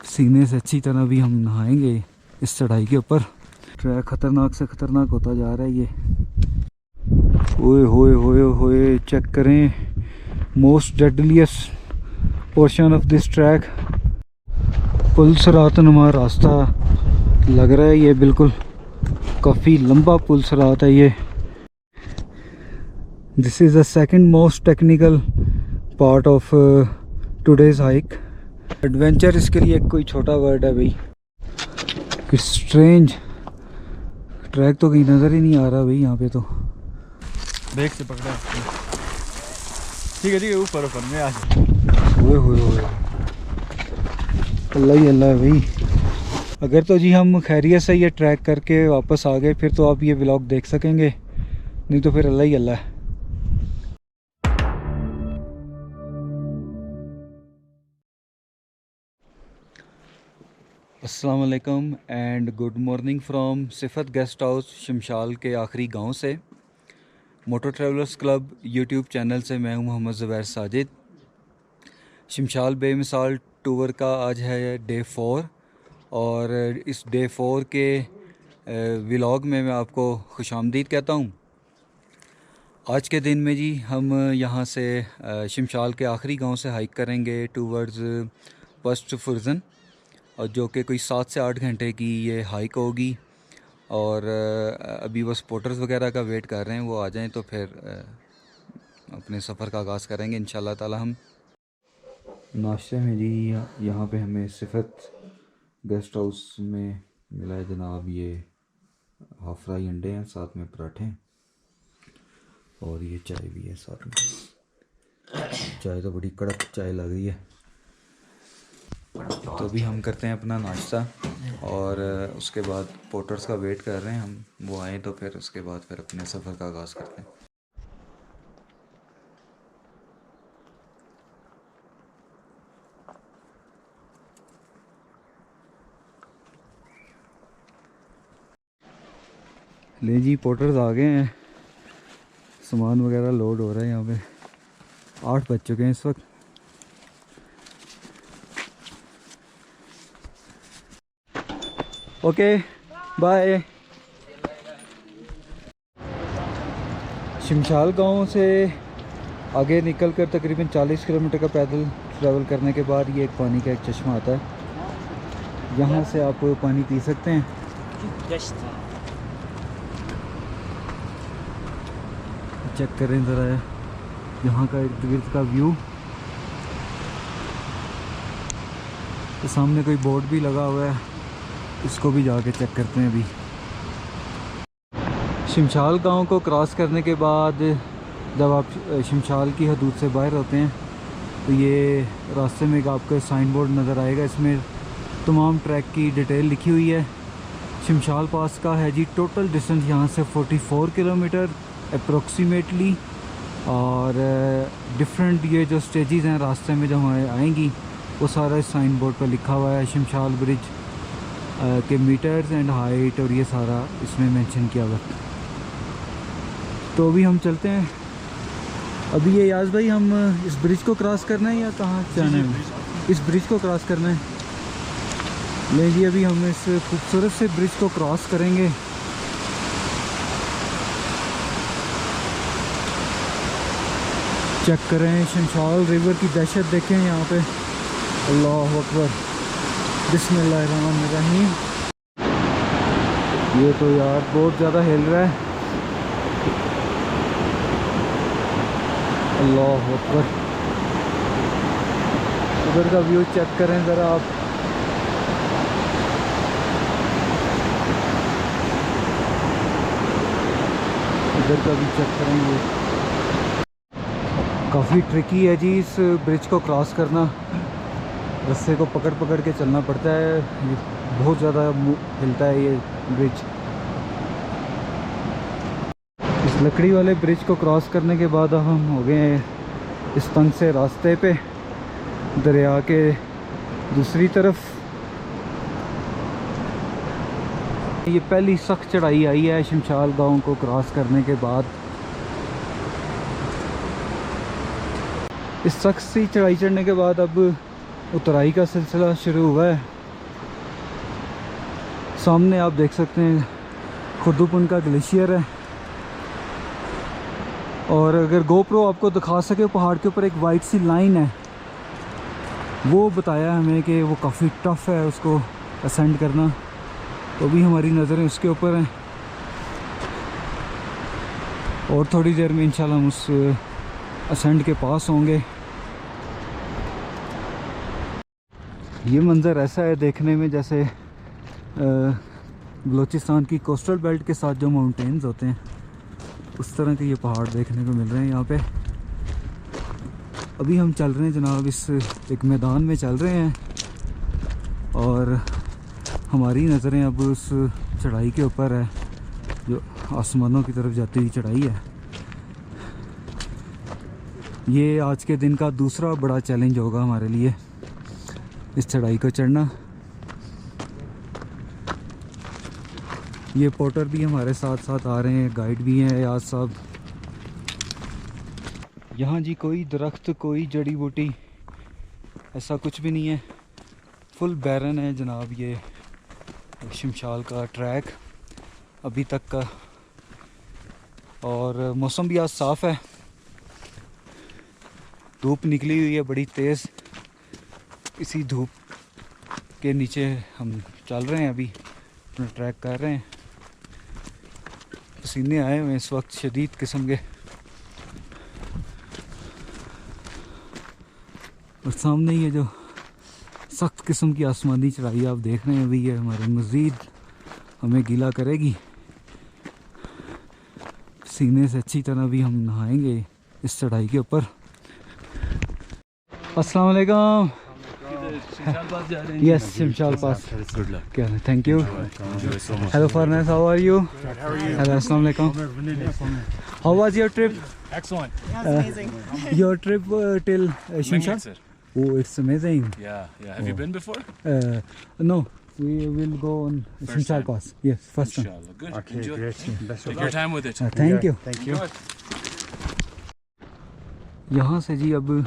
सीने से अच्छी तरह भी हम नहाएंगे इस चढ़ाई के ऊपर। ट्रैक ख़तरनाक से ख़तरनाक होता जा रहा है ये। ओए होए होए होए, चेक करें most deadliest portion of this track. पुल सिरात नुमा रास्ता लग रहा है ये, बिल्कुल काफ़ी लंबा पुल सिरात है ये। This is the second most technical part of today's hike. Adventure इसके लिए कोई छोटा वर्ड है भाई। स्ट्रेंज ट्रैक तो कहीं नज़र ही नहीं आ रहा भाई यहाँ पे तो। बैग से पकड़ा ठीक है ऊपर ऊपर में आ। ओए होए होए, अल्लाह ही अल्लाह है भाई। अगर तो जी हम खैरियत से ये ट्रैक करके वापस आ गए फिर तो आप ये व्लॉग देख सकेंगे, नहीं तो फिर अल्लाह ही अल्लाह है। अस्सलाम वालेकुम एंड गुड मॉर्निंग फ्रॉम सिफत गेस्ट हाउस शमशाल के आखिरी गांव से। Motor travellers club YouTube channel से मैं हूं मोहम्मद ज़ुबैर साजिद। शमशाल बेमिसाल टूर का आज है डे 4 और इस डे 4 के व्लॉग में मैं आपको खुशामदीद कहता हूं। आज के दिन में जी हम यहां से शमशाल के आखिरी गांव से हाइक करेंगे टूवर्ड्स पस्ट फुरजन, और जो कि कोई 7 से 8 घंटे की ये हाइक होगी। और अभी वो स्पॉटर्स वगैरह का वेट कर रहे हैं, वो आ जाएं तो फिर अपने सफ़र का आगाज़ करेंगे इंशाल्लाह ताला। हम नाश्ते में जी यहाँ पे हमें सिफत गेस्ट हाउस में मिला है जनाब ये हाफ फ्राई अंडे हैं, साथ में पराठे हैं और ये चाय भी है साथ में। चाय तो बड़ी कड़क चाय लग रही है। तो अभी हम करते हैं अपना नाश्ता और उसके बाद पोर्टर्स का वेट कर रहे हैं हम, वो आए तो फिर उसके बाद फिर अपने सफ़र का आगाज़ करते हैं। ले जी पोर्टर्स आ गए हैं, सामान वगैरह लोड हो रहा है यहाँ पे। 8 बज चुके हैं इस वक्त। Okay bye. शमशाल गांव से आगे निकलकर तकरीबन 40 किलोमीटर का पैदल ट्रैवल करने के बाद ये एक पानी का एक चश्मा आता है, यहाँ से आप पानी पी सकते हैं। चेक करें ज़रा यहाँ का इर्द गिर्द का व्यू। तो सामने कोई बोर्ड भी लगा हुआ है, इसको भी जाके चेक करते हैं अभी। शमशाल गांव को क्रॉस करने के बाद जब आप शमशाल की हदूद से बाहर होते हैं तो ये रास्ते में एक आपको साइन बोर्ड नज़र आएगा, इसमें तमाम ट्रैक की डिटेल लिखी हुई है। शमशाल पास का है जी टोटल डिस्टेंस यहाँ से 44 किलोमीटर अप्रोक्सीमेटली। और डिफरेंट ये जो स्टेजेस हैं रास्ते में जो हमारे आएंगी वो सारा साइन बोर्ड पर लिखा हुआ है। शमशाल ब्रिज के मीटर्स एंड हाइट और ये सारा इसमें मेंशन किया हुआ। तो अभी हम चलते हैं। अभी ये याज भाई हम इस ब्रिज को क्रॉस करना है या कहाँ जाना है? इस ब्रिज को क्रॉस करना है। नहीं जी अभी हम इस खूबसूरत से ब्रिज को क्रॉस करेंगे। चेक करें शमशाल रिवर की दहशत देखें यहाँ पे। अल्लाह अकबर, बिस्मिल्लाहिर्रहमानिर्रहीम। ये तो यार बहुत ज़्यादा हिल रहा है। अल्लाह अकबर, उधर का व्यू चेक करें ज़रा आप। इधर का भी चेक करेंगे। काफ़ी ट्रिकी है जी इस ब्रिज को क्रॉस करना, रस्से को पकड़ पकड़ के चलना पड़ता है। ये बहुत ज़्यादा हिलता है ये ब्रिज। इस लकड़ी वाले ब्रिज को क्रॉस करने के बाद हम हो गए हैं इस तंग से रास्ते पे दरिया के दूसरी तरफ। ये पहली सख्त चढ़ाई आई है शमशाल गांव को क्रॉस करने के बाद। इस सख्त सी चढ़ाई चढ़ने के बाद अब उतराई का सिलसिला शुरू हुआ है। सामने आप देख सकते हैं खुर्दुपुन का ग्लेशियर है, और अगर गोप्रो आपको दिखा सके पहाड़ के ऊपर एक वाइट सी लाइन है, वो बताया हमें कि वो काफ़ी टफ़ है उसको असेंड करना, तो भी हमारी नज़रें उसके ऊपर हैं। और थोड़ी देर में इंशाल्लाह हम उस असेंड के पास होंगे। ये मंज़र ऐसा है देखने में जैसे बलूचिस्तान की कोस्टल बेल्ट के साथ जो माउंटेन्स होते हैं उस तरह के ये पहाड़ देखने को मिल रहे हैं यहाँ पे। अभी हम चल रहे हैं जनाब, इस एक मैदान में चल रहे हैं और हमारी नज़रें अब उस चढ़ाई के ऊपर है जो आसमानों की तरफ जाती हुई चढ़ाई है। ये आज के दिन का दूसरा बड़ा चैलेंज होगा हमारे लिए, इस चढ़ाई को चढ़ना। ये पोर्टर भी हमारे साथ साथ आ रहे हैं, गाइड भी हैं याद साहब। यहाँ जी कोई दरख्त, कोई जड़ी बूटी, ऐसा कुछ भी नहीं है, फुल बैरन है जनाब ये शमशाल का ट्रैक अभी तक का। और मौसम भी आज साफ़ है, धूप निकली हुई है बड़ी तेज़। इसी धूप के नीचे हम चल रहे हैं, अभी अपना ट्रैक कर रहे हैं। पसीने आए हुए इस वक्त शदीद किस्म के। और सामने ये जो सख्त किस्म की आसमानी चढ़ाई आप देख रहे हैं अभी, ये हमारे मज़ीद हमें गीला करेगी। पसीने से अच्छी तरह भी हम नहाएंगे इस चढ़ाई के ऊपर। अस्सलाम वालेकुम। Yes, Shimshal Pass. Good luck. Okay, thank you. Enjoy so much. Hello Farnas, how are you? How are you? Hello, Assalamu alaikum. How was your trip? Excellent. That was amazing. Your trip till Shimshal? Sir. Oh, it's amazing. Yeah, yeah. Have you been before? No, we will go on Shimshal time? Pass. Yes, first time. Inshallah. Good. Okay, Enjoy. great. Best of Take your luck. time with it. Thank you. Thank you. यहाँ से जी अब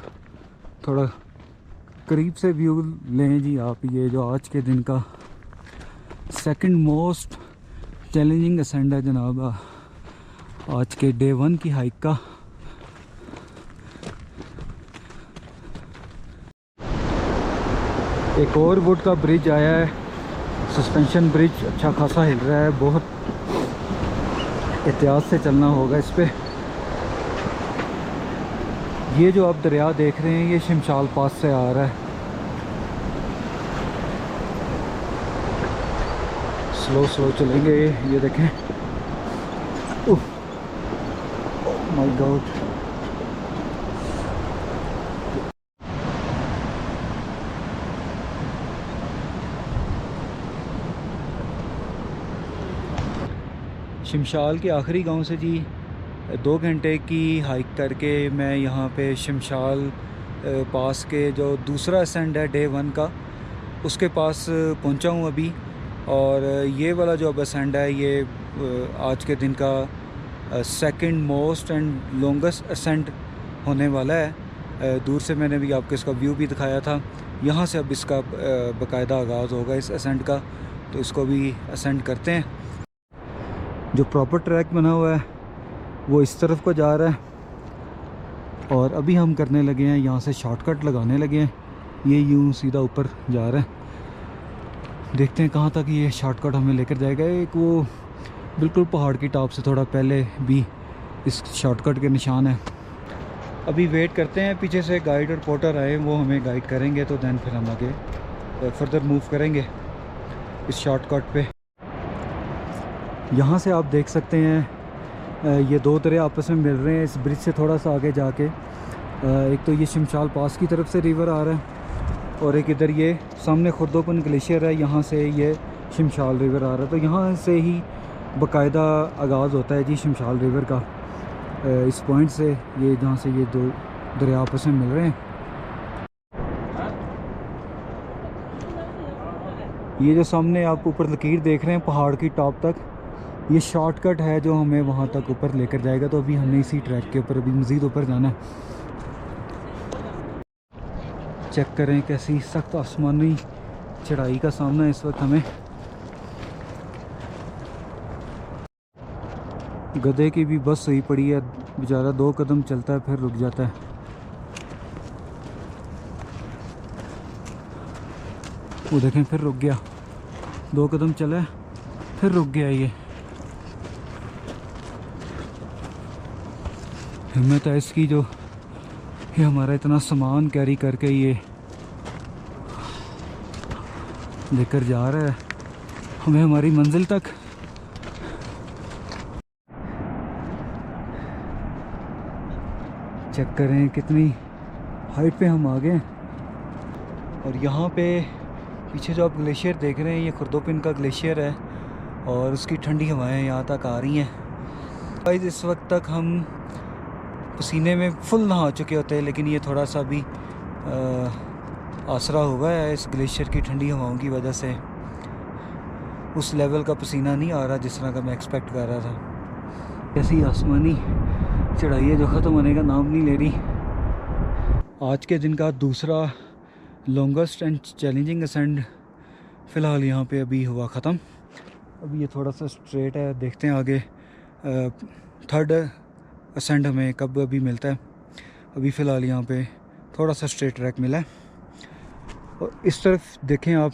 थोड़ा करीब से view लें जी आप। ये जो आज के दिन का सेकंड मोस्ट चैलेंजिंग असेंड है जनाब आज के डे 1 की हाइक का। एक और वुड का ब्रिज आया है, सस्पेंशन ब्रिज, अच्छा खासा हिल रहा है, बहुत एहतियात से चलना होगा इस पे। ये जो आप दरिया देख रहे हैं ये शमशाल पास से आ रहा है। स्लो स्लो चलेंगे, ये देखें। Oh my God. शमशाल के आखिरी गांव से जी 2 घंटे की हाइक करके मैं यहाँ पे शमशाल पास के जो दूसरा असेंड है डे 1 का, उसके पास पहुँचा हूँ अभी। और ये वाला जो अब असेंड है ये आज के दिन का second most and longest ascend होने वाला है। दूर से मैंने भी आपको इसका व्यू भी दिखाया था। यहाँ से अब इसका बाकायदा आगाज़ होगा इस असेंड का, तो इसको भी असेंड करते हैं। जो प्रॉपर ट्रैक बना हुआ है वो इस तरफ को जा रहा है, और अभी हम करने लगे हैं यहाँ से शॉर्टकट लगाने लगे हैं। ये यूँ सीधा ऊपर जा रहा है, देखते हैं कहाँ तक ये शॉर्टकट हमें लेकर जाएगा। एक वो बिल्कुल पहाड़ की टॉप से थोड़ा पहले भी इस शॉर्टकट के निशान है। अभी वेट करते हैं, पीछे से गाइड और पोर्टर आए, वो हमें गाइड करेंगे, तो दैन फिर हम आगे फर्दर मूव करेंगे इस शॉर्टकट पे। यहाँ से आप देख सकते हैं ये 2 दरिया आपस में मिल रहे हैं इस ब्रिज से थोड़ा सा आगे जाके। एक तो ये शमशाल पास की तरफ से रिवर आ रहा है, और एक इधर ये सामने खुर्दोपन ग्लेशियर है, यहाँ से ये शमशाल रिवर आ रहा है। तो यहाँ से ही बाकायदा आगाज़ होता है जी शमशाल रिवर का, इस पॉइंट से, ये जहाँ से ये 2 दरिया आपस में मिल रहे हैं। ये जो सामने आप ऊपर लकीर देख रहे हैं पहाड़ की टॉप तक, ये शॉर्टकट है जो हमें वहाँ तक ऊपर लेकर जाएगा। तो अभी हमने इसी ट्रैक के ऊपर अभी मज़ीद ऊपर जाना है। चेक करें कैसी सख्त आसमानी चढ़ाई का सामना है इस वक्त हमें। गधे की भी बस सही पड़ी है, बेचारा 2 कदम चलता है फिर रुक जाता है। वो देखें फिर रुक गया, 2 कदम चला फिर रुक गया। ये हिम्मत है इसकी जो ये हमारा इतना सामान कैरी करके ये लेकर जा रहा है हमें हमारी मंजिल तक। चेक करें कितनी हाइट पे हम आ गए। और यहाँ पे पीछे जो आप ग्लेशियर देख रहे हैं ये खुर्दोपिन का ग्लेशियर है और उसकी ठंडी हवाएं यहाँ तक आ रही हैं। गाइस इस वक्त तक हम पसीने में फुल नहा चुके होते हैं, लेकिन ये थोड़ा सा भी आसरा हो गया है इस ग्लेशियर की ठंडी हवाओं की वजह से। उस लेवल का पसीना नहीं आ रहा जिस तरह का मैं एक्सपेक्ट कर रहा था। ऐसी आसमानी चढ़ाई है जो ख़त्म होने का नाम नहीं ले रही। आज के दिन का दूसरा लॉन्गेस्ट एंड चैलेंजिंग असेंड फ़िलहाल यहाँ पे अभी हुआ ख़त्म। अभी ये थोड़ा सा स्ट्रेट है, देखते हैं आगे थर्ड असेंड हमें कब अभी मिलता है। अभी फ़िलहाल यहाँ पे थोड़ा सा स्ट्रेट ट्रैक मिला है। और इस तरफ देखें आप,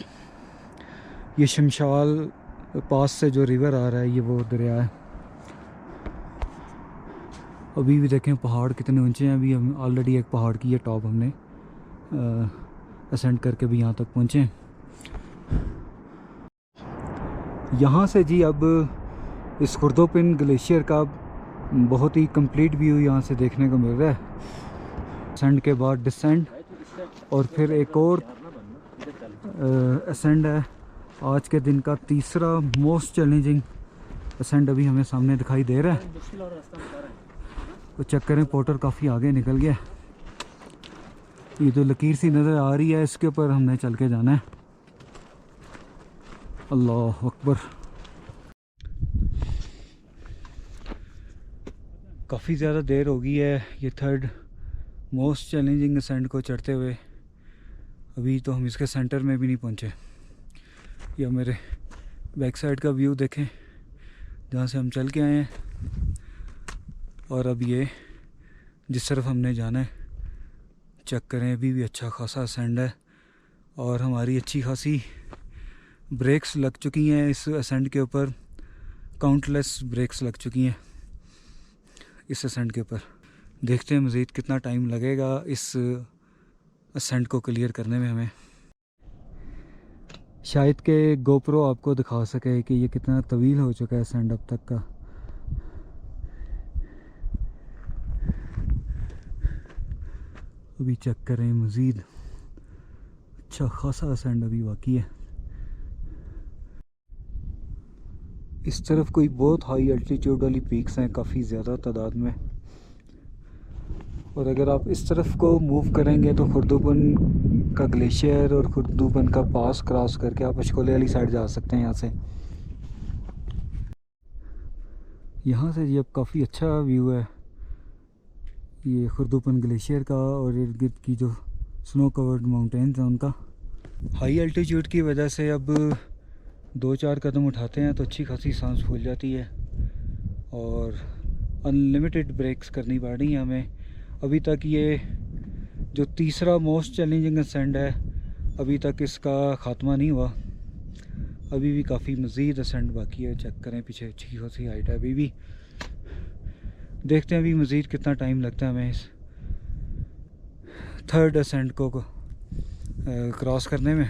ये शमशाल पास से जो रिवर आ रहा है ये वो दरिया है। अभी भी देखें पहाड़ कितने ऊंचे हैं। अभी हम ऑलरेडी एक पहाड़ की ये टॉप हमने असेंड करके भी यहाँ तक पहुँचे हैं। यहाँ से जी अब इस खुर्दोपिन ग्लेशियर का बहुत ही कंप्लीट व्यू यहाँ से देखने को मिल रहा है। असेंड के बाद डिसेंड और फिर एक और असेंड है। आज के दिन का तीसरा मोस्ट चैलेंजिंग असेंड अभी हमें सामने दिखाई दे रहा है। तो चेक करें पोर्टर काफ़ी आगे निकल गया। ये जो लकीर सी नज़र आ रही है इसके ऊपर हमने चल के जाना है। अल्लाह अकबर। काफ़ी ज़्यादा देर हो गई है ये थर्ड मोस्ट चैलेंजिंग असेंड को चढ़ते हुए। अभी तो हम इसके सेंटर में भी नहीं पहुँचे। या मेरे बैक साइड का व्यू देखें जहाँ से हम चल के आए हैं। और अब ये जिस तरफ हमने जाना है चेक करें, अभी भी अच्छा खासा असेंड है और हमारी अच्छी खासी ब्रेक्स लग चुकी हैं इस असेंड के ऊपर। काउंटलेस ब्रेक्स लग चुकी हैं इस असेंड के ऊपर। देखते हैं मज़ीद कितना टाइम लगेगा इस असेंड को क्लियर करने में हमें। शायद के गोप्रो आपको दिखा सके कि ये कितना तवील हो चुका है असेंड अब तक का। अभी चेक करें मज़ीद अच्छा खासा असेंड अभी बाकी है। इस तरफ कोई बहुत हाई अल्टीट्यूड वाली पीक्स हैं काफ़ी ज़्यादा तादाद में। और अगर आप इस तरफ को मूव करेंगे तो खुर्दोपन का ग्लेशियर और खुर्दोपन का पास क्रॉस करके आप अशकोले वाली साइड जा सकते हैं। यहाँ से ये अब काफ़ी अच्छा व्यू है ये खुर्दोपन ग्लेशियर का और इर्द गिर्द की जो स्नो कवर्ड माउंटेन्स हैं उनका। हाई अल्टीट्यूड की वजह से अब 2-4 कदम उठाते हैं तो अच्छी खासी सांस फूल जाती है और अनलिमिटेड ब्रेक्स करनी पड़ रही हैं हमें। अभी तक ये जो तीसरा मोस्ट चैलेंजिंग असेंड है अभी तक इसका ख़ात्मा नहीं हुआ। अभी भी काफ़ी मज़ीद असेंड बाकी है। चेक करें पीछे अच्छी खासी हाइट है अभी भी। देखते हैं अभी मज़ीद कितना टाइम लगता है हमें इस थर्ड असेंड को क्रॉस करने में।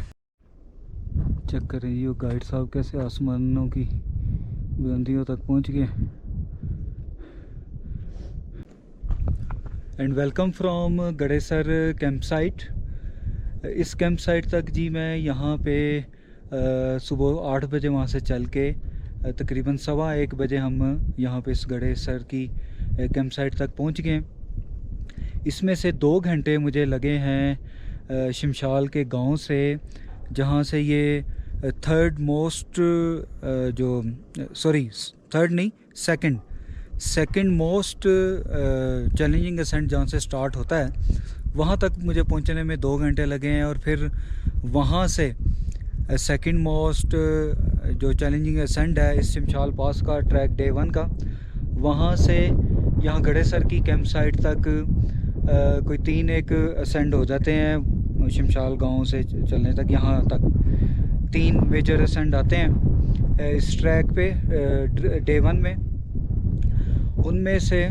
चेक करें ये गाइड साहब कैसे आसमानों की बुलंदियों तक पहुंच गए। And welcome from Gadisar camp site. इस कैंप साइट तक जी मैं यहाँ पे सुबह 8 बजे वहाँ से चल के तकरीबन 1:15 बजे हम यहाँ पे इस गड़ेसर की कैंप साइट तक पहुँच गए। इसमें से 2 घंटे मुझे लगे हैं शमशाल के गांव से, जहाँ से ये third most second most challenging ascent जहाँ से स्टार्ट होता है वहाँ तक मुझे पहुँचने में 2 घंटे लगे हैं। और फिर वहाँ से सेकंड मोस्ट जो चैलेंजिंग असेंड है इस शिमशाल पास का, ट्रैक डे 1 का, वहाँ से यहाँ गड़ेसर की कैंप साइट तक कोई 3 एक असेंड हो जाते हैं शिमशाल गांव से चलने तक। यहाँ तक 3 मेजर असेंड आते हैं इस ट्रैक पे डे 1 में। उनमें से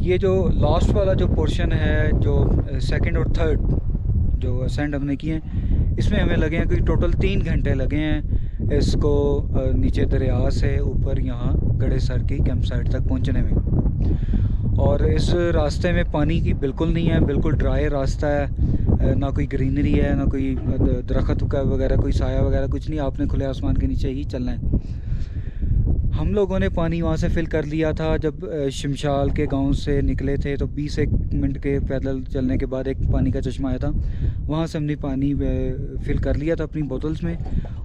ये जो लास्ट वाला जो पोर्शन है, जो सेकंड और थर्ड जो असेंड हमने किए हैं, इसमें हमें लगे हैं कि टोटल 3 घंटे लगे हैं इसको नीचे दरिया से ऊपर यहाँ गड़ेसर की कैंप साइट तक पहुँचने में। और इस रास्ते में पानी की बिल्कुल नहीं है, बिल्कुल ड्राई रास्ता है, ना कोई ग्रीनरी है, ना कोई दरख्त का वगैरह, कोई साया वगैरह कुछ नहीं। आपने खुले आसमान के नीचे ही चलना है। हम लोगों ने पानी वहाँ से फिल कर लिया था जब शिमशाल के गांव से निकले थे, तो 20 एक मिनट के पैदल चलने के बाद एक पानी का चश्मा आया था, वहाँ से हमने पानी फिल कर लिया था अपनी बोतल्स में।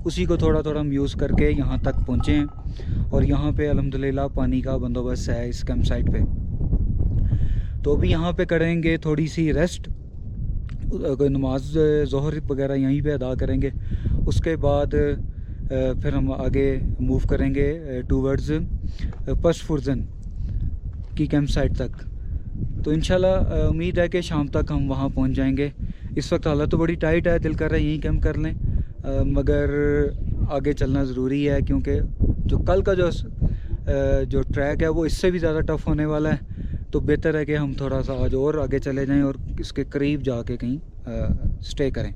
उसी को थोड़ा थोड़ा हम यूज़ करके यहाँ तक पहुँचे हैं। और यहाँ पे अल्हम्दुलिल्लाह पानी का बंदोबस्त है इस कैंप साइट पे। तो अभी यहाँ पे करेंगे थोड़ी सी रेस्ट, नमाज ज़ोहर वगैरह यहीं पे अदा करेंगे। उसके बाद फिर हम आगे मूव करेंगे टूवर्ड्स पशफुरजन की कैंप साइट तक। तो इंशाल्लाह उम्मीद है कि शाम तक हम वहाँ पहुँच जाएंगे। इस वक्त हालत तो बड़ी टाइट है, दिल कर रहा है यहीं कैंप कर लें, मगर आगे चलना ज़रूरी है क्योंकि जो कल का जो ट्रैक है वो इससे भी ज़्यादा टफ़ होने वाला है। तो बेहतर है कि हम थोड़ा सा आज और आगे चले जाएं और इसके करीब जाके कहीं स्टे करें।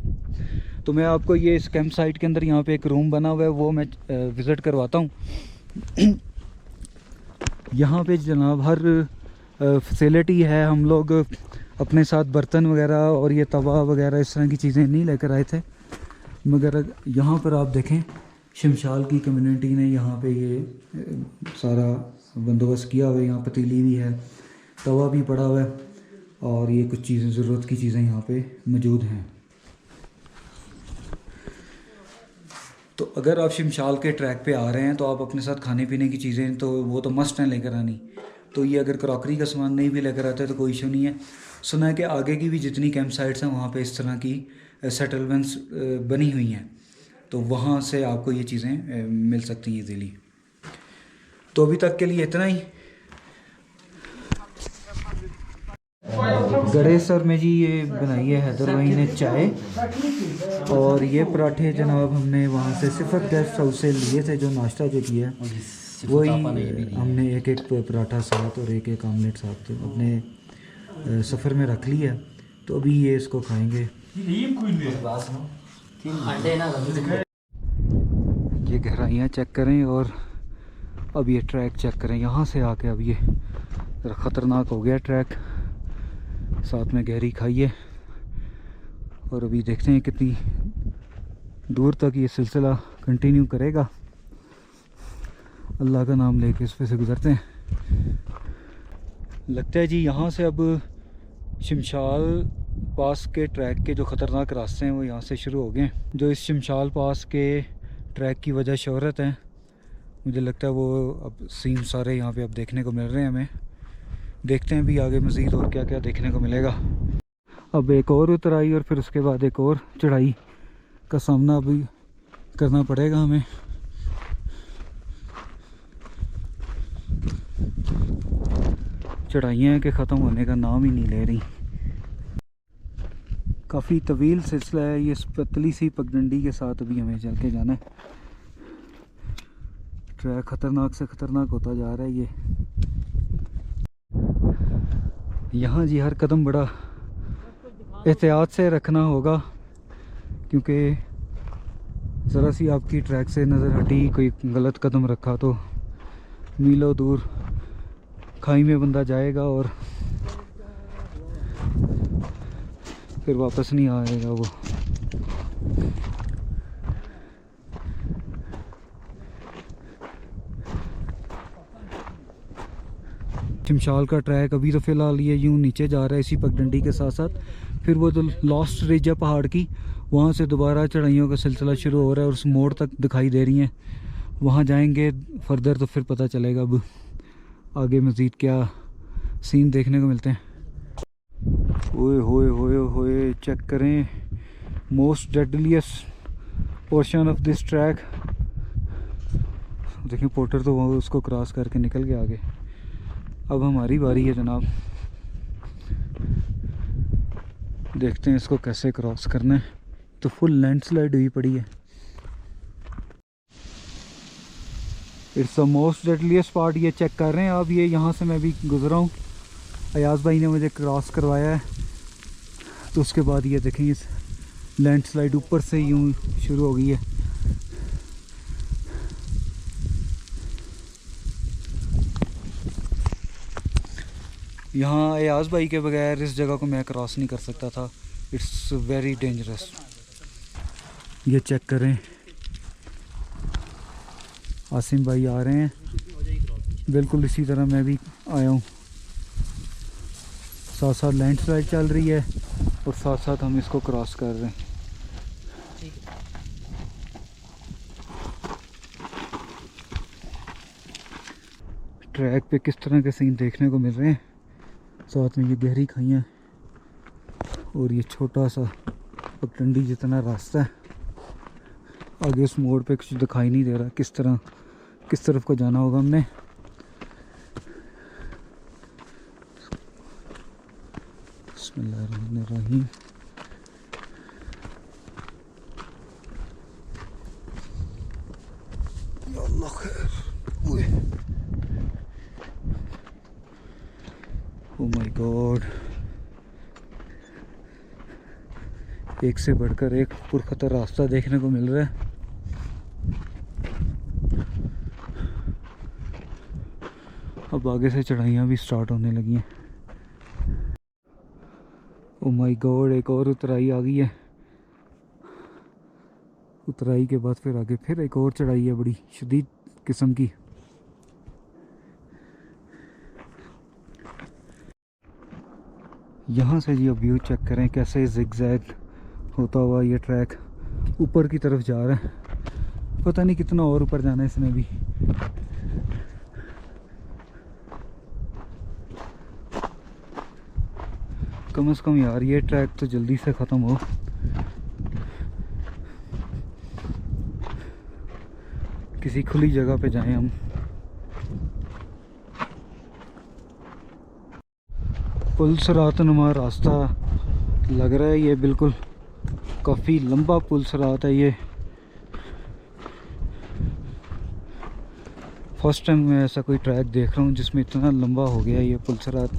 तो मैं आपको ये इस कैंप साइट के अंदर यहाँ पे एक रूम बना हुआ है वो मैं विज़िट करवाता हूँ। यहाँ पे जनाब हर फैसिलिटी है। हम लोग अपने साथ बर्तन वगैरह और ये तवा वगैरह इस तरह की चीज़ें नहीं लेकर आए थे, मगर यहाँ पर आप देखें शिमशाल की कम्युनिटी ने यहाँ पे ये सारा बंदोबस्त किया हुआ है। यहाँ पतीली भी है, तवा भी पड़ा हुआ है और ये कुछ चीज़ें, ज़रूरत की चीज़ें यहाँ पे मौजूद हैं। तो अगर आप शिमशाल के ट्रैक पे आ रहे हैं तो आप अपने साथ खाने पीने की चीज़ें तो वो तो मस्ट हैं लेकर आनी। तो ये अगर क्रॉकरी का सामान नहीं भी लेकर आते तो कोई इशू नहीं है। सुना है कि आगे की भी जितनी कैंप साइट्स हैं वहाँ पे इस तरह की सेटलमेंट्स बनी हुई हैं, तो वहाँ से आपको ये चीज़ें मिल सकती हैं ईज़िली। तो अभी तक के लिए इतना ही। गड़ेसर में जी ये बनाई है हैदर भाई ने चाय, और ये पराठे जनाब हमने वहाँ से सिफत गेस्ट हाउस से लिए थे। जो नाश्ता जो किया वही हमने एक एक पराठा साथ और एक एक आमलेट साथ अपने सफ़र में रख लिया। तो अभी ये इसको खाएंगे। ये गहराइयाँ चेक करें और अब ये ट्रैक चेक करें यहाँ से आके। अब ये ख़तरनाक हो गया ट्रैक, साथ में गहरी खाई है। और अभी देखते हैं कितनी दूर तक ये सिलसिला कंटिन्यू करेगा। अल्लाह का नाम लेके इस पे से गुजरते हैं। लगता है जी यहाँ से अब शिमशाल पास के ट्रैक के जो ख़तरनाक रास्ते हैं वो यहाँ से शुरू हो गए। जो इस शिमशाल पास के ट्रैक की वजह शोहरत है, मुझे लगता है वो अब सीन सारे यहाँ पे अब देखने को मिल रहे हैं हमें। देखते हैं भी आगे मज़ीद और क्या क्या देखने को मिलेगा। अब एक और उतराई और फिर उसके बाद एक और चढ़ाई का सामना अभी करना पड़ेगा हमें। चढ़ाइयाँ के ख़त्म होने का नाम ही नहीं ले रही। काफ़ी तवील सिलसिला है ये, पतली सी पगडंडी के साथ अभी हमें चल के जाना है। ट्रैक ख़तरनाक से ख़तरनाक होता जा रहा है ये। यहाँ जी हर कदम बड़ा एहतियात से रखना होगा, क्योंकि ज़रा सी आपकी ट्रैक से नज़र हटी, कोई गलत कदम रखा तो मीलों दूर खाई में बंदा जाएगा और फिर वापस नहीं आएगा वो। शिमशाल का ट्रैक अभी तो फ़िलहाल ये यूँ नीचे जा रहा है इसी पगडंडी के साथ साथ। फिर वो जो लास्ट रिज है पहाड़ की, वहाँ से दोबारा चढ़ाइयों का सिलसिला शुरू हो रहा है और उस मोड़ तक दिखाई दे रही हैं। वहाँ जाएंगे फर्दर तो फिर पता चलेगा अब आगे मज़ीद क्या सीन देखने को मिलते हैं। ओए होए होए होए, चेक करें most deadliest portion of this track. देखिए पोर्टर तो वो उसको क्रॉस करके निकल गया आगे। अब हमारी बारी है जनाब, देखते हैं इसको कैसे क्रॉस करना है। तो फुल लैंडस्लाइड हुई पड़ी है। It's the most deadliest part, ये चेक कर रहे हैं अब। ये यहाँ से मैं भी गुजरा हूँ, अयाज भाई ने मुझे क्रॉस करवाया है। तो उसके बाद ये देखें इस लैंडस्लाइड ऊपर से यूँ शुरू हो गई है। यहाँ अयाज भाई के बगैर इस जगह को मैं क्रॉस नहीं कर सकता था। It's very dangerous. ये चेक करें, आसिम भाई आ रहे हैं, बिल्कुल इसी तरह मैं भी आया हूँ। साथ साथ लैंडस्लाइड चल रही है और साथ साथ हम इसको क्रॉस कर रहे हैं। ट्रैक पे किस तरह के सीन देखने को मिल रहे हैं। साथ में ये गहरी खाइयाँ और ये छोटा सा पगडंडी जितना रास्ता है। आगे उस मोड़ पे कुछ दिखाई नहीं दे रहा किस तरफ को जाना होगा हमने। बिस्मिल्लाहिर्रहमानिर्रहीम। या अल्लाह खैर। ओह माय गॉड, एक से बढ़कर एक पुरखतर रास्ता देखने को मिल रहा है। अब आगे से चढ़ाइयाँ भी स्टार्ट होने लगी हैं। ओह माय गॉड, एक और उतराई आ गई है। उतराई के बाद फिर आगे फिर एक और चढ़ाई है बड़ी शदीद किस्म की। यहाँ से जी अब व्यू चेक करें कैसे जिगजैग होता हुआ ये ट्रैक ऊपर की तरफ जा रहा है। पता नहीं कितना और ऊपर जाना है इसने भी। कम से कम यार ये ट्रैक तो जल्दी से ख़त्म हो। किसी खुली जगह पे जाएं हम। पुल सरात नुमा रास्ता लग रहा है ये, बिल्कुल काफ़ी लंबा पुल सरात है ये। फर्स्ट टाइम मैं ऐसा कोई ट्रैक देख रहा हूँ जिसमें इतना लंबा हो गया ये पुल सरात।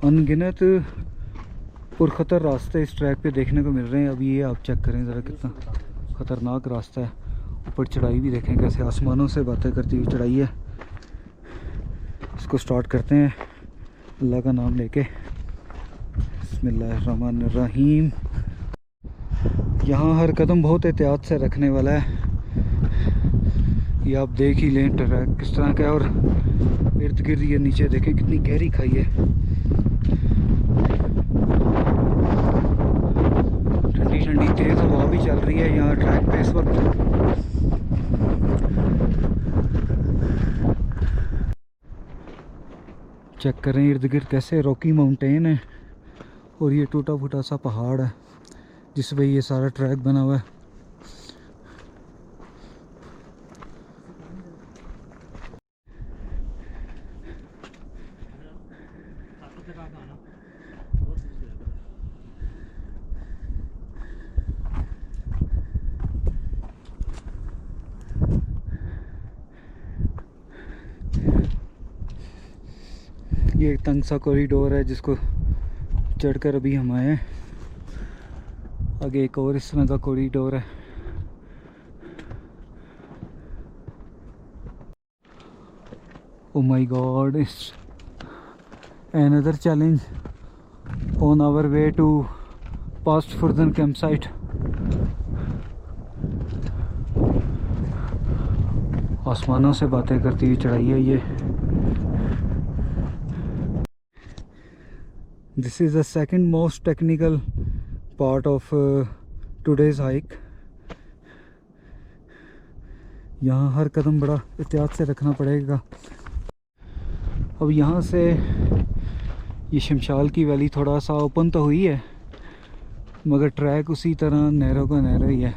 अनगिनत पुरखतर रास्ते इस ट्रैक पे देखने को मिल रहे हैं। अभी ये आप चेक करें ज़रा कितना ख़तरनाक रास्ता है। ऊपर चढ़ाई भी देखें कैसे आसमानों से बातें करती हुई चढ़ाई है। इसको स्टार्ट करते हैं अल्लाह का नाम लेके। बिस्मिल्लाहिर्रहमानिर्रहीम। यहाँ हर कदम बहुत एहतियात से रखने वाला है। ये आप देख ही लें ट्रैक किस तरह का है। और इर्द गिर्द ये नीचे देखें कितनी गहरी खाई है। ठंडी ठंडी तेज़ हवा भी चल रही है यहाँ ट्रैक पे इस वक्त। चेक करें इर्द गिर्द कैसे रॉकी माउंटेन है और ये टूटा फूटा सा पहाड़ है जिस पे ये सारा ट्रैक बना हुआ है। ये एक तंग सा कॉरिडोर है जिसको चढ़कर अभी हम आए हैं। आगे एक और इस तरह का कॉरिडोर है। Oh my God, it's another challenge on our way to past Furdan campsite. आसमानों से बातें करती हुई चढ़ाई है ये। This is the second most technical part of today's hike. यहाँ हर कदम बड़ा एहतियात से रखना पड़ेगा। अब यहाँ से ये शमशाल की वैली थोड़ा सा ओपन तो हुई है, मगर ट्रैक उसी तरह नैरो का नैरो ही है।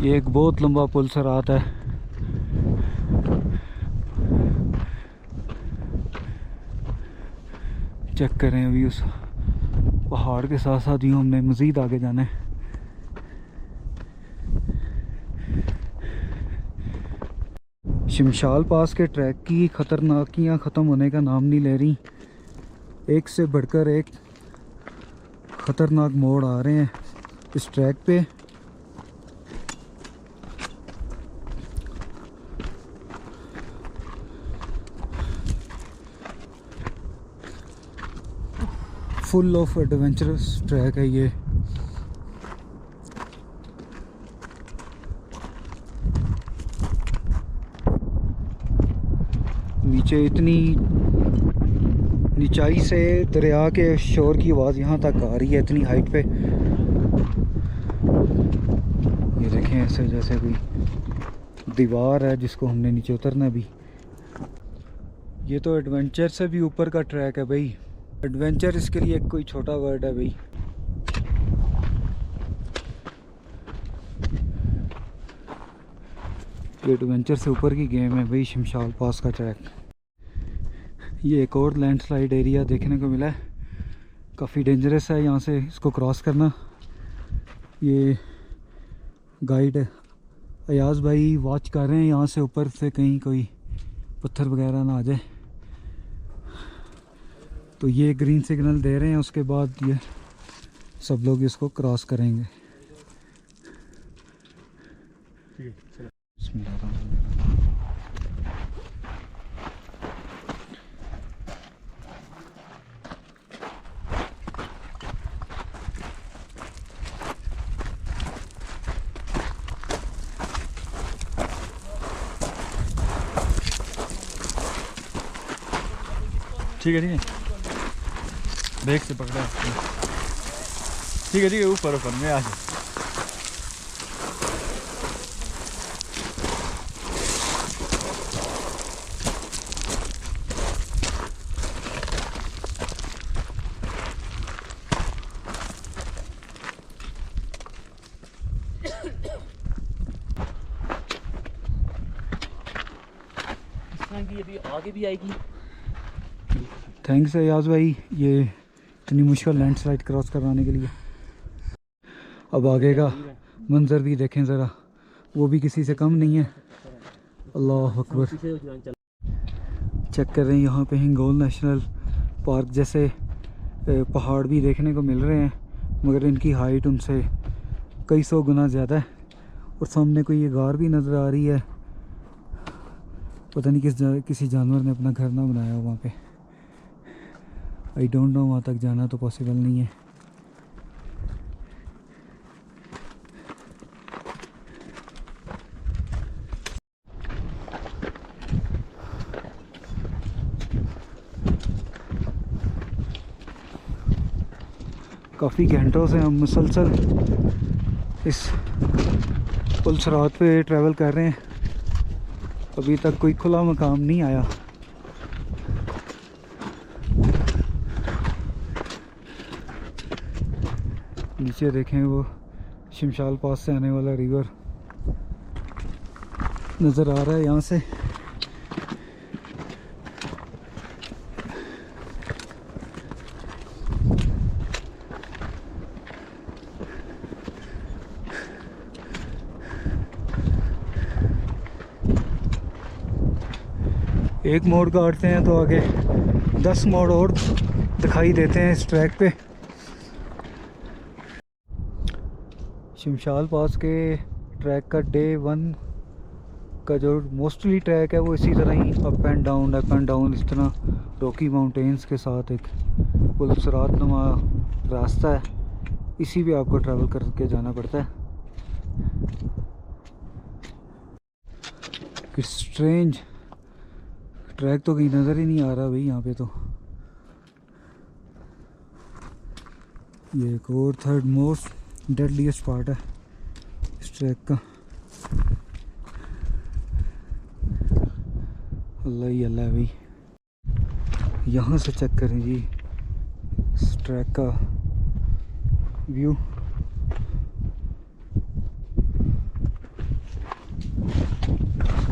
ये एक बहुत लंबा पुल सरात है। चेक करें, अभी उस पहाड़ के साथ साथ यूँ हमने मज़ीद आगे जाना है। शमशाल पास के ट्रैक की ख़तरनाकियाँ ख़त्म होने का नाम नहीं ले रही। एक से बढ़कर एक ख़तरनाक मोड़ आ रहे हैं इस ट्रैक पे। फुल ऑफ एडवेंचरस ट्रैक है ये। नीचे इतनी निचाई से दरिया के शोर की आवाज़ यहाँ तक आ रही है, इतनी हाइट पे। ये देखें, ऐसे जैसे कोई दीवार है जिसको हमने नीचे उतरना भी। ये तो एडवेंचर से भी ऊपर का ट्रैक है भाई। एडवेंचर इसके लिए कोई छोटा वर्ड है भाई। ये एडवेंचर से ऊपर की गेम है भाई, शमशाल पास का ट्रैक। ये एक और लैंडस्लाइड एरिया देखने को मिला है, काफ़ी डेंजरस है यहाँ से इसको क्रॉस करना। ये गाइड अयाज भाई वॉच कर रहे हैं यहाँ से ऊपर से कहीं कोई पत्थर वगैरह ना आ जाए। तो ये ग्रीन सिग्नल दे रहे हैं, उसके बाद ये सब लोग इसको क्रॉस करेंगे। ठीक है बैग से पकड़ा है। ठीक है ऊपर ऊपर में आ जाए। अभी आगे भी आएगी। थैंक्स अयाज भाई ये इतनी मुश्किल लैंडस्लाइड क्रॉस करवाने के लिए। अब आगे का मंज़र भी देखें ज़रा, वो भी किसी से कम नहीं है। अल्लाह अकबर। चेक कर रहे हैं, यहाँ पे हिंगोल नेशनल पार्क जैसे पहाड़ भी देखने को मिल रहे हैं, मगर इनकी हाइट उनसे कई सौ गुना ज़्यादा है। और सामने कोई ये गार भी नज़र आ रही है, पता नहीं किसी जानवर ने अपना घर ना बनाया हो वहाँ पे। आई डोंट नो, वहाँ तक जाना तो पॉसिबल नहीं है। काफ़ी घंटों से हम मुसलसल इस पुल सरात पे ट्रैवल कर रहे हैं, अभी तक कोई खुला मकाम नहीं आया। नीचे देखें, वो शमशाल पास से आने वाला रिवर नज़र आ रहा है यहाँ से। एक मोड़ काटते हैं तो आगे 10 मोड़ और दिखाई देते हैं इस ट्रैक पे। शमशाल पास के ट्रैक का डे 1 का जो मोस्टली ट्रैक है वो इसी तरह ही अप एंड डाउन इस तरह रॉकी माउंटेन्स के साथ एक पुलसरात नुमा रास्ता है, इसी पे आपको ट्रैवल करके जाना पड़ता है। स्ट्रेंज ट्रैक तो कहीं नज़र ही नहीं आ रहा भाई यहाँ पे। तो ये एक और थर्ड मोस्ट डेडलीस्ट पार्ट है। ट्रैक का। अल्लाह ही अल्लाह भाई, यहाँ से चेक करें जी इस ट्रैक का व्यू।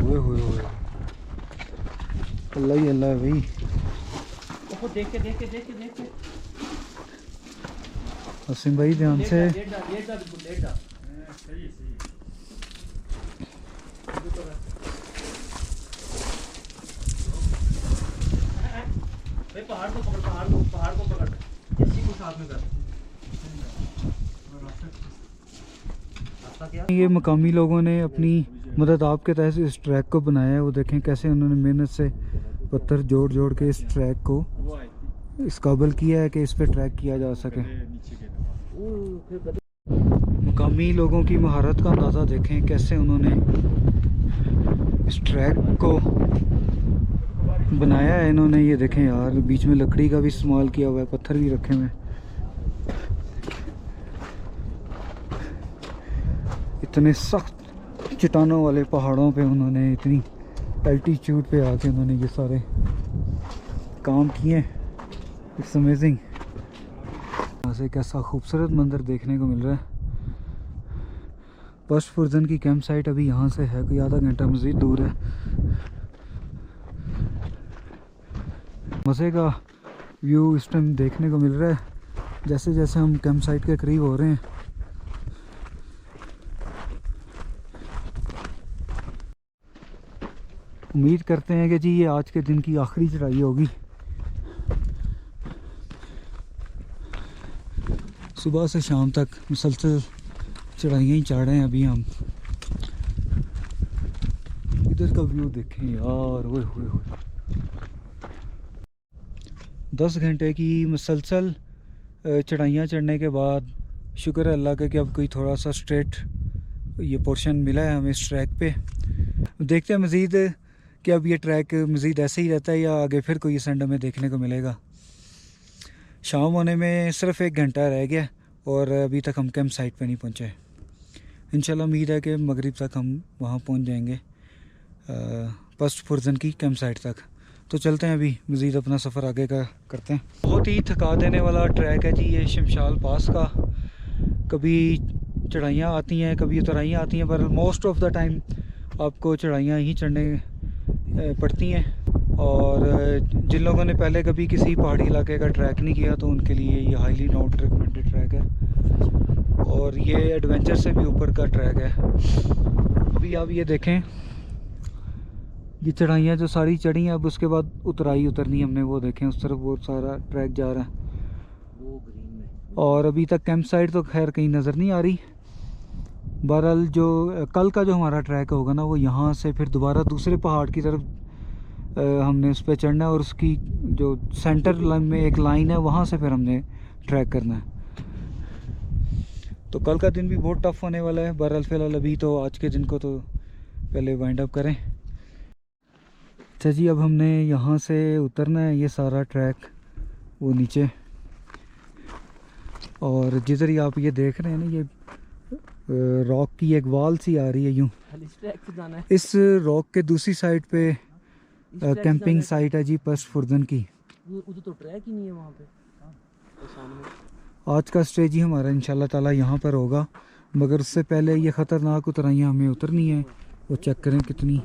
ओए अल्लाह ही अल्लाह भाई। देख के असीम भाई ध्यान से। पहाड़ को पकड़ किसी को साथ में कर। ये मकामी लोगों ने अपनी मदद आपके तहत इस ट्रैक को बनाया है। वो देखें कैसे उन्होंने मेहनत से पत्थर जोड़ के इस ट्रैक को इस काबिल किया है कि इस पे ट्रैक किया जा सके। मकामी लोगों की महारत का अंदाज़ा देखें कैसे उन्होंने इस ट्रैक को बनाया है। इन्होंने ये देखें यार, बीच में लकड़ी का भी इस्तेमाल किया हुआ है, पत्थर भी रखे हुए हैं। इतने सख्त चट्टानों वाले पहाड़ों पे उन्होंने इतनी एल्टीट्यूड पे आके उन्होंने ये सारे काम किए। It's amazing. यहाँ से कैसा खूबसूरत मंजर देखने को मिल रहा है। पशफुरजन की कैंप साइट अभी यहाँ से है कोई आधा घंटा मज़ीद दूर है। मज़े का व्यू इस टाइम देखने को मिल रहा है जैसे जैसे हम कैंप साइट के करीब हो रहे हैं। उम्मीद करते हैं कि जी ये आज के दिन की आखिरी चढ़ाई होगी। सुबह से शाम तक मुसलसल चढ़ाइयाँ ही चढ़ रहे हैं अभी हम। इधर का व्यू देखें यार, ओए होए 10 घंटे की मुसलसल चढ़ाइयाँ चढ़ने के बाद शुक्र है अल्लाह का कि अब कोई थोड़ा सा स्ट्रेट ये पोर्शन मिला है हमें इस ट्रैक पे। देखते हैं मज़ीद कि अब ये ट्रैक मज़ीद ऐसे ही रहता है या आगे फिर कोई असेंड हमें देखने को मिलेगा। शाम होने में सिर्फ 1 घंटा रह गया और अभी तक हम कैंप साइट पे नहीं पहुँचे। इंशाल्लाह उम्मीद है कि मगरिब तक हम वहाँ पहुँच जाएंगे पशफुरजन की कैंप साइट तक। तो चलते हैं अभी मज़ीद अपना सफ़र आगे का करते हैं। बहुत ही थका देने वाला ट्रैक है जी ये शमशाल पास का। कभी चढ़ाइयाँ आती हैं, कभी उतराइयाँ आती हैं, पर मोस्ट ऑफ द टाइम आपको चढ़ाइयाँ ही चढ़ने पड़ती हैं। और जिन लोगों ने पहले कभी किसी पहाड़ी इलाके का ट्रैक नहीं किया तो उनके लिए ये हाईली नॉट रिकमेंडेड ट्रैक है और ये एडवेंचर से भी ऊपर का ट्रैक है। अभी आप ये देखें, ये चढ़ाइयाँ जो सारी चढ़ी हैं, अब उसके बाद उतरनी हमने, वो देखें उस तरफ बहुत सारा ट्रैक जा रहा है। वो ग्रीन में और अभी तक कैंप साइट तो खैर कहीं नज़र नहीं आ रही। बहरहाल जो कल का जो हमारा ट्रैक होगा ना, वो यहाँ से फिर दोबारा दूसरे पहाड़ की तरफ हमने उस पर चढ़ना है और उसकी जो सेंटर में एक लाइन है वहाँ से फिर हमने ट्रैक करना है। तो कल का दिन भी बहुत टफ होने वाला है। बहरहाल फ़िलहाल अभी तो आज के दिन को तो पहले वाइंड अप करें। अच्छा जी, अब हमने यहाँ से उतरना है, ये सारा ट्रैक वो नीचे। और जिधर ही आप ये देख रहे हैं ना, ये रॉक की एक वॉल सी आ रही है यूँ। इस ट्रैक पे जाना है। इस रॉक के दूसरी साइड पे कैंपिंग साइट है जी पशफुरजन की। उधर तो ट्रैक ही नहीं है वहाँ पे। तो सामने आज का स्टेज ही हमारा इंशाल्लाह ताला यहाँ पर होगा, मगर उससे पहले ये ख़तरनाक उतराइयाँ हमें उतरनी है। वो चेक करें कितनी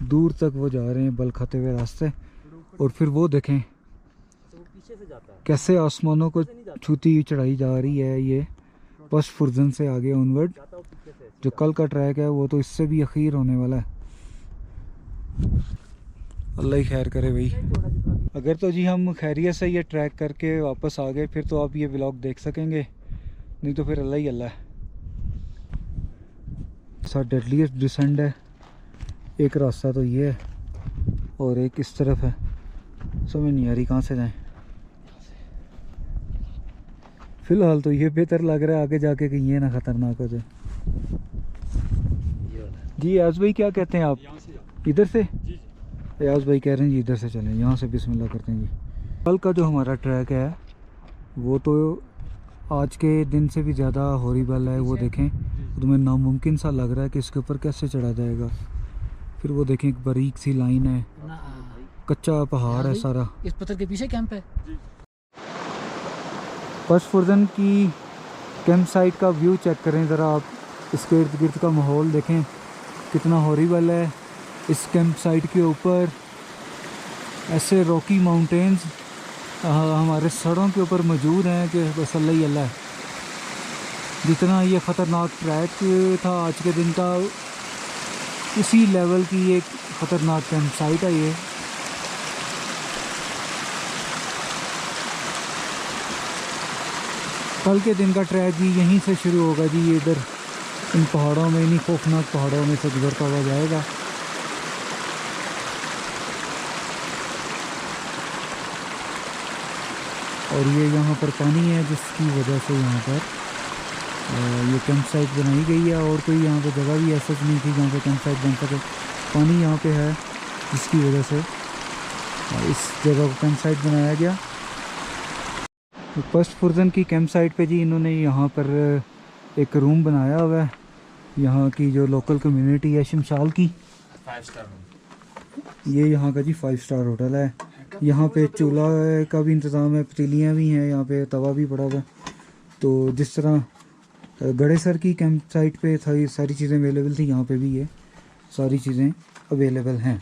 दूर तक वो जा रहे हैं बल खाते हुए रास्ते। और फिर वो देखें पीछे से जाता है। कैसे आसमानों को छूती हुई चढ़ाई जा रही है ये पशफुरजन से आगे ऑनवर्ड। जो कल का ट्रैक है वो तो इससे भी अखीर होने वाला है। अल्लाह ही खैर करे भाई। अगर तो जी हम खैरियत से ये ट्रैक करके वापस आ गए फिर तो आप ये व्लॉग देख सकेंगे, नहीं तो फिर अल्लाह ही अल्लाह है। सा डेडलीस्ट डिसेंड है। एक रास्ता तो ये है और एक इस तरफ है, समझ नहीं आ रही कहाँ से जाएं। फिलहाल तो ये बेहतर लग रहा है, आगे जाके कहीं ये ना ख़तरनाक हो जाए। जी याज भाई क्या कहते हैं आप? इधर से याज भाई कह रहे हैं जी इधर से चलें, यहाँ से बिस्मिल्लाह करते हैं जी। कल का जो हमारा ट्रैक है वो तो आज के दिन से भी ज़्यादा हॉरिबल है। वो देखें तुम्हें नामुमकिन सा लग रहा है कि इसके ऊपर कैसे चढ़ा जाएगा। फिर वो देखें एक बारीक सी लाइन है, कच्चा पहाड़ है सारा। इस पत्थर के पीछे कैंप है। पशफुर्जन की कैंप साइट का व्यू चेक करें ज़रा आप। इसके इर्द गिर्द का माहौल देखें कितना हॉरिबल है। इस कैंप साइट के ऊपर ऐसे रॉकी माउंटेन्स हमारे सड़कों के ऊपर मौजूद हैं कि बस अल्लाह ही अल्लाह है। जितना ये ख़तरनाक ट्रैक था आज के दिन का, उसी लेवल की एक ख़तरनाक कैंप साइट है ये। कल के दिन का ट्रैक भी यहीं से शुरू होगा जी। ये इधर इन पहाड़ों में, इन्हीं खौफनाक पहाड़ों में से गुजरता हुआ जाएगा। और ये यहाँ पर पानी है जिसकी वजह से यहाँ पर ये कैंप साइट बनाई गई है। और कोई यहाँ पे जगह भी ऐसा नहीं थी जहाँ पे कैंप साइट बन सके। पानी यहाँ पे है जिसकी वजह से इस जगह को कैंप साइट बनाया गया। पशफुर्जन की कैंप साइट पे जी इन्होंने यहाँ पर एक रूम बनाया हुआ है। यहाँ की जो लोकल कम्युनिटी है शमशाल की, 5 स्टार ये यहाँ का जी 5 स्टार होटल है। यहाँ पे चूल्हा का भी इंतज़ाम है, पतीलियाँ भी हैं, यहाँ पे तवा भी पड़ा हुआ है। तो जिस तरह गड़ेसर की कैंप साइट पे सारी चीज़ें अवेलेबल थी, यहाँ पे भी ये सारी चीज़ें अवेलेबल हैं।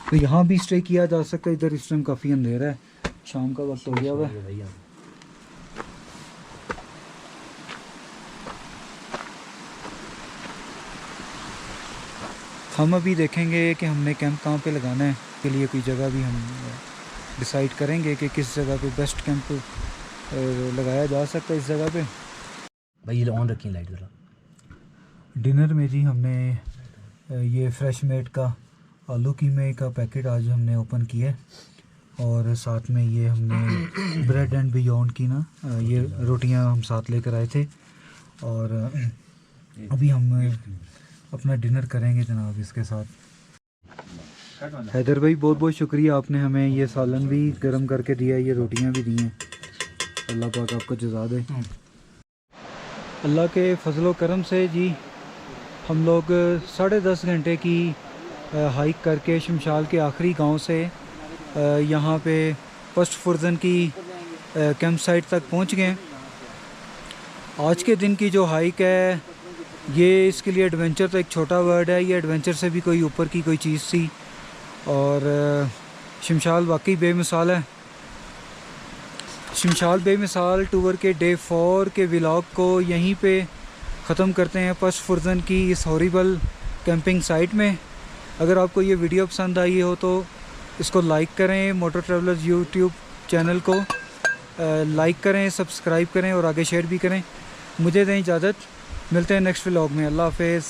तो यहाँ भी स्टे किया जा सकता है। इधर इस टाइम काफ़ी अंधेरा है, शाम का वक्त हो गया हुआ है। हम अभी देखेंगे कि हमने कैंप कहाँ पे लगाना है। के लिए कोई जगह भी हम डिसाइड करेंगे कि किस जगह पे बेस्ट कैंप लगाया जा सकता है इस जगह पे। भाई ये ऑन रखी लाइट ज़रा। डिनर में जी हमने ये फ्रेश मेड का आलू कीमे का पैकेट आज हमने ओपन किया है। और साथ में ये हमने ब्रेड एंड बियॉन्ड की ना ये रोटियां हम साथ लेकर आए थे। और अभी हम अपना डिनर करेंगे जनाब इसके साथ। हैदर भाई बहुत बहुत शुक्रिया, आपने हमें ये सालन भी गर्म करके दिया, ये रोटियां भी दी हैं। अल्लाह पाक आपको जज़ा दे। अल्लाह के फजलो करम से जी हम लोग 10.5 घंटे की हाइक करके शमशाल के आखिरी गांव से यहाँ पे पशफुर्जन की कैंप साइट तक पहुँच गए। आज के दिन की जो हाइक है ये, इसके लिए एडवेंचर तो एक छोटा वर्ड है, ये एडवेंचर से भी कोई ऊपर की कोई चीज़ थी। और शमशाल वाकई बेमिसाल है। शमशाल बेमिसाल टूर के डे 4 के व्लॉग को यहीं पे ख़त्म करते हैं पशफुर्जन की इस हॉरिबल कैंपिंग साइट में। अगर आपको ये वीडियो पसंद आई हो तो इसको लाइक करें, मोटर ट्रैवलर्स यूट्यूब चैनल को लाइक करें, सब्सक्राइब करें और आगे शेयर भी करें। मुझे दें इजाज़त, मिलते हैं नेक्स्ट व्लॉग में। अल्लाह हाफ़िज़।